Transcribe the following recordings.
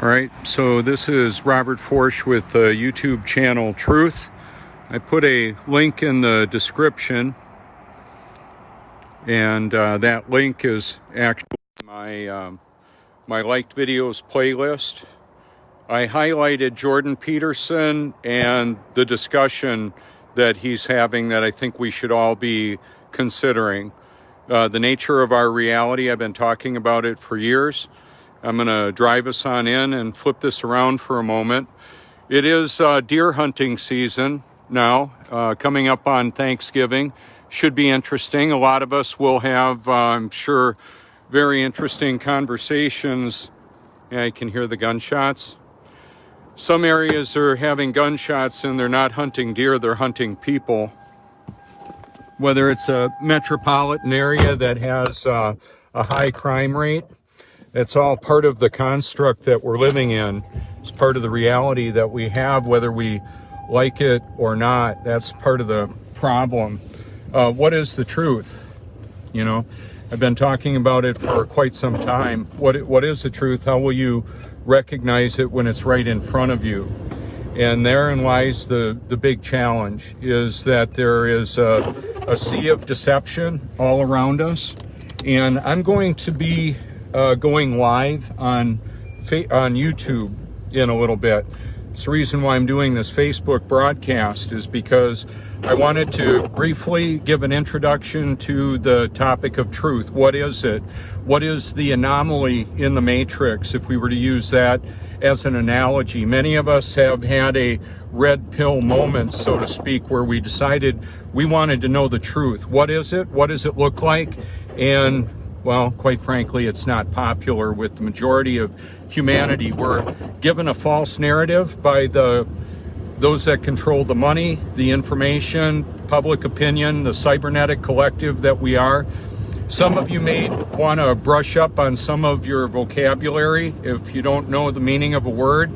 All right, so this is Robert Forsch with the YouTube channel Truth. I put a link in the description, and that link is actually my liked videos playlist. I highlighted Jordan Peterson and the discussion that he's having that I think we should all be considering. The nature of our reality, I've been talking about it for years. I'm going to drive us on in and flip this around for a moment. It is deer hunting season now, coming up on Thanksgiving. Should be interesting. A lot of us will have, I'm sure, very interesting conversations. Yeah, I can hear the gunshots. Some areas are having gunshots and they're not hunting deer, they're hunting people. Whether it's a metropolitan area that has a high crime rate, it's all part of the construct that we're living in. It's part of the reality that we have, whether we like it or not. That's part of the problem. What is the truth? You know, I've been talking about it for quite some time. What is the truth? How will you recognize it when it's right in front of you? And therein lies the big challenge, is that there is a sea of deception all around us. And I'm going to be going live on YouTube in a little bit. It's the reason why I'm doing this Facebook broadcast, is because I wanted to briefly give an introduction to the topic of truth. What is it? What is the anomaly in the matrix, if we were to use that as an analogy? Many of us have had a red pill moment, so to speak, where we decided we wanted to know the truth. What is it? What does it look like? And well, quite frankly, it's not popular with the majority of humanity. We're given a false narrative by those that control the money, the information, public opinion, the cybernetic collective that we are. Some of you may want to brush up on some of your vocabulary if you don't know the meaning of a word.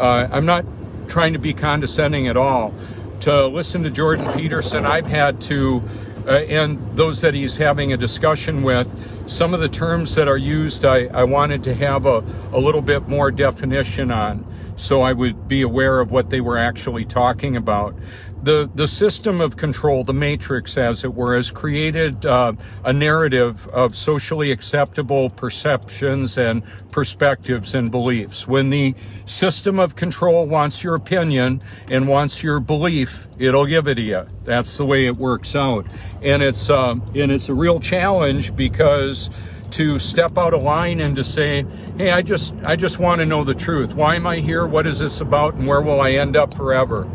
I'm not trying to be condescending at all. To listen to Jordan Peterson, I've had to and those that he's having a discussion with, some of the terms that are used, I wanted to have a little bit more definition on, so I would be aware of what they were actually talking about. The system of control, the matrix as it were, has created a narrative of socially acceptable perceptions and perspectives and beliefs. When the system of control wants your opinion and wants your belief, it'll give it to you. That's the way it works out. And it's a real challenge, because to step out of line and to say, hey, I just want to know the truth. Why am I here? What is this about? And where will I end up forever?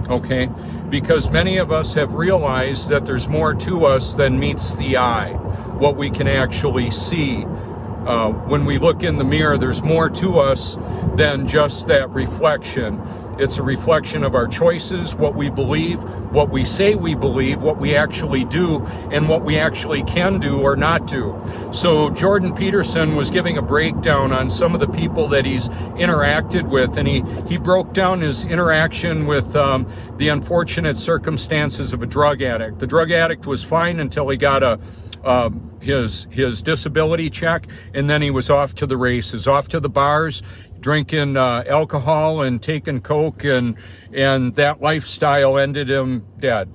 Okay, because many of us have realized that there's more to us than meets the eye, what we can actually see. When we look in the mirror, there's more to us than just that reflection. It's a reflection of our choices, what we believe, what we say we believe, what we actually do, and what we actually can do or not do. So Jordan Peterson was giving a breakdown on some of the people that he's interacted with, and he broke down his interaction with the unfortunate circumstances of a drug addict. The drug addict was fine until he got his disability check, and then he was off to the races, off to the bars, drinking alcohol and taking coke, and that lifestyle ended him dead.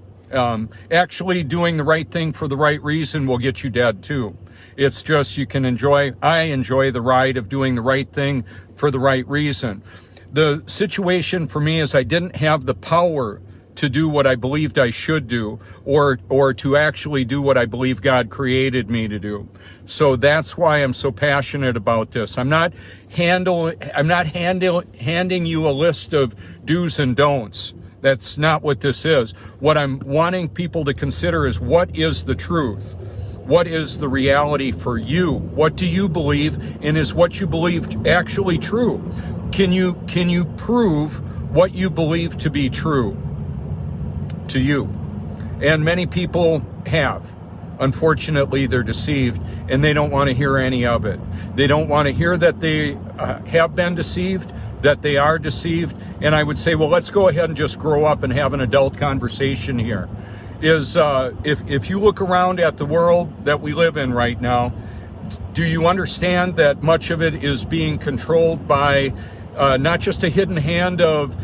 Actually doing the right thing for the right reason will get you dead too. It's just I enjoy the ride of doing the right thing for the right reason. The situation for me is I didn't have the power to do what I believed I should do, or to actually do what I believe God created me to do. So that's why I'm so passionate about this. I'm not handing you a list of do's and don'ts. That's not what this is. What I'm wanting people to consider is, what is the truth? What is the reality for you? What do you believe, and is what you believed actually true? Can you prove what you believe to be true to you? And many people have. Unfortunately, they're deceived, and they don't want to hear any of it. They don't want to hear that they have been deceived, that they are deceived. And I would say, well, let's go ahead and just grow up and have an adult conversation here. If you look around at the world that we live in right now, Do you understand that much of it is being controlled by not just a hidden hand of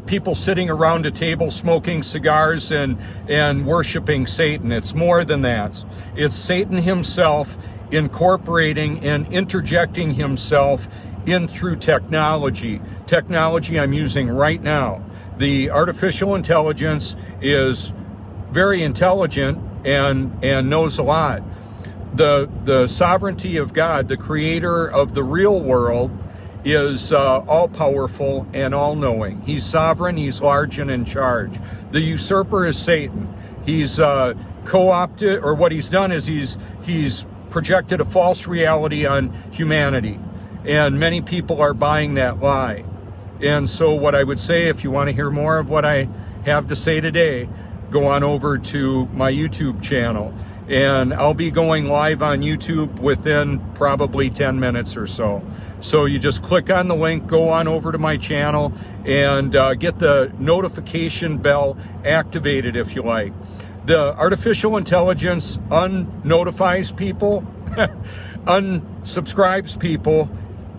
people sitting around a table smoking cigars and worshiping Satan? It's more than that. It's Satan himself incorporating and interjecting himself in through technology. Technology I'm using right now. The artificial intelligence is very intelligent and knows a lot. The sovereignty of God, the creator of the real world, is all-powerful and all-knowing. He's sovereign, he's large and in charge. The usurper is Satan. He's co-opted, or what he's done is he's projected a false reality on humanity. And many people are buying that lie. And so what I would say, if you want to hear more of what I have to say today, go on over to my YouTube channel. And I'll be going live on YouTube within probably 10 minutes or so. So you just click on the link, go on over to my channel, and get the notification bell activated if you like. The artificial intelligence unnotifies people, unsubscribes people.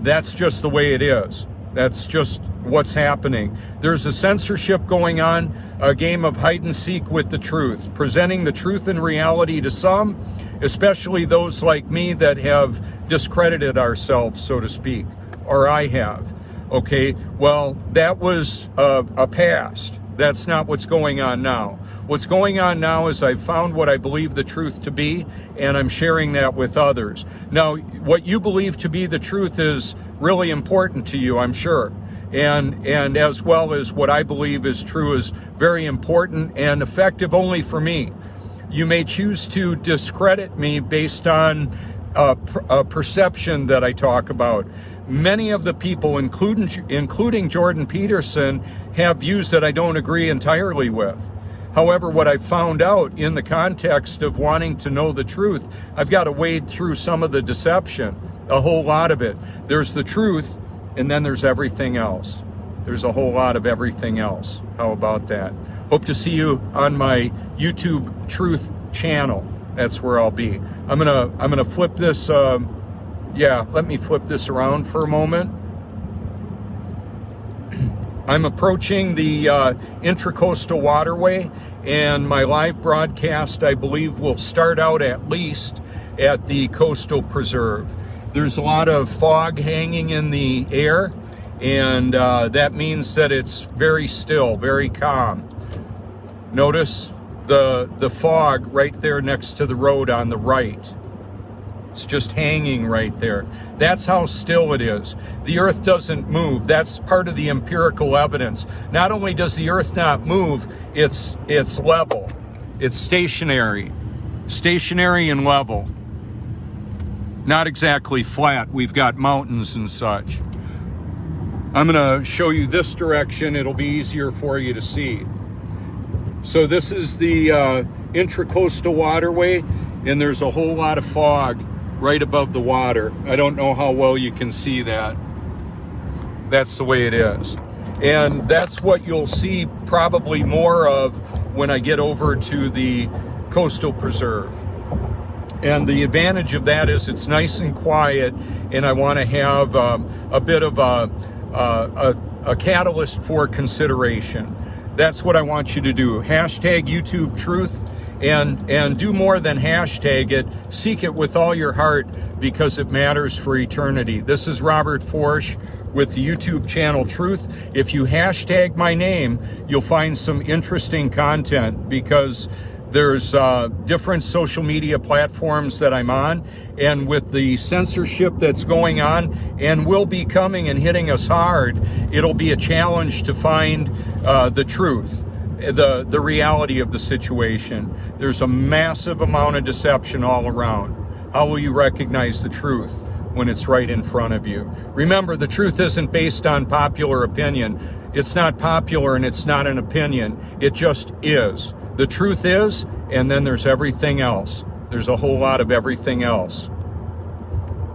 That's just the way it is. That's just what's happening. There's a censorship going on, a game of hide and seek with the truth, presenting the truth and reality to some, especially those like me that have discredited ourselves, so to speak, or I have. Okay, well, that was a past. That's not what's going on now. What's going on now is I've found what I believe the truth to be, and I'm sharing that with others. Now, what you believe to be the truth is really important to you, I'm sure. And as well as what I believe is true is very important and effective only for me. You may choose to discredit me based on a perception that I talk about. Many of the people, including Jordan Peterson, have views that I don't agree entirely with. However, what I've found out in the context of wanting to know the truth, I've got to wade through some of the deception, a whole lot of it. There's the truth, and then there's everything else. There's a whole lot of everything else. How about that? Hope to see you on my YouTube Truth channel. That's where I'll be. I'm gonna flip this. Let me flip this around for a moment. I'm approaching the Intracoastal Waterway, and my live broadcast, I believe, will start out at least at the Coastal Preserve. There's a lot of fog hanging in the air, and that means that it's very still, very calm. Notice the fog right there next to the road on the right. It's just hanging right there. That's how still it is. The earth doesn't move. That's part of the empirical evidence. Not only does the earth not move, it's level. It's stationary and level. Not exactly flat. We've got mountains and such. I'm going to show you this direction. It'll be easier for you to see. So this is the Intracoastal Waterway, and there's a whole lot of fog right above the water. I don't know how well you can see that. That's the way it is. And that's what you'll see probably more of when I get over to the Coastal Preserve. And the advantage of that is it's nice and quiet, and I want to have a bit of a catalyst for consideration. That's what I want you to do. Hashtag YouTube Truth. And do more than hashtag it. Seek it with all your heart, because it matters for eternity. This is Robert Forsch with the YouTube channel Truth. If you hashtag my name, you'll find some interesting content, because there's different social media platforms that I'm on, and with the censorship that's going on and will be coming and hitting us hard, it'll be a challenge to find the truth. The reality of the situation. There's a massive amount of deception all around. How will you recognize the truth when it's right in front of you? Remember, the truth isn't based on popular opinion. It's not popular and it's not an opinion. It just is. The truth is, and then there's everything else. There's a whole lot of everything else.